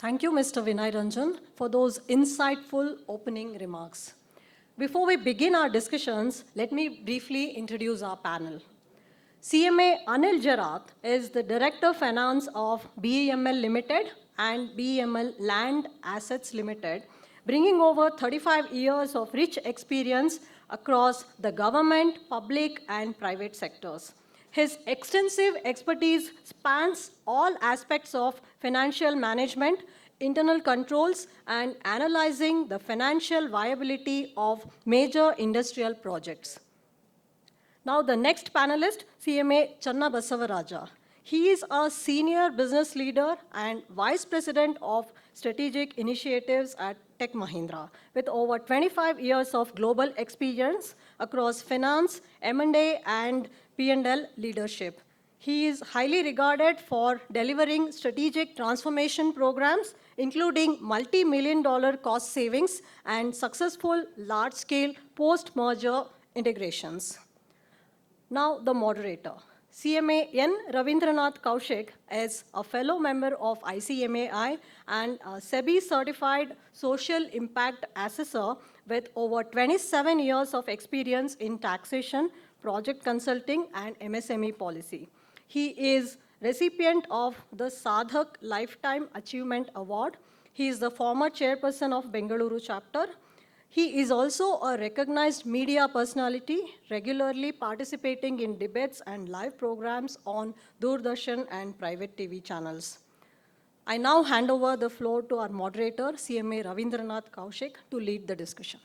Thank you, Mr. Vinay Ranjan, for those insightful opening remarks. Before we begin our discussions, let me briefly introduce our panel. CMA Anil Jarath is the Director of Finance of BEML Limited and BEML Land Assets Limited, bringing over 35 years of rich experience across the government, public, and private sectors. His extensive expertise spans all aspects of financial management, internal controls, and analyzing the financial viability of major industrial projects. Now, the next panelist, CMA Channa Basavaraja. He is a senior business leader and vice president of strategic initiatives at Tech Mahindra, with over 25 years of global experience across finance, M&A, and P&L leadership. He is highly regarded for delivering strategic transformation programs, including multi-million-dollar cost savings and successful large-scale post-merger integrations. Now, the moderator. CMA N. Ravindranath Kaushik is a fellow member of ICMAI and a SEBI-certified social impact assessor with over 27 years of experience in taxation, project consulting, and MSME policy. He is recipient of the Sadhak Lifetime Achievement Award. He is the former chairperson of Bengaluru chapter. He is also a recognized media personality, regularly participating in debates and live programs on Doordarshan and private TV channels. I now hand over the floor to our moderator, CMA Ravindranath Kaushik, to lead the discussion.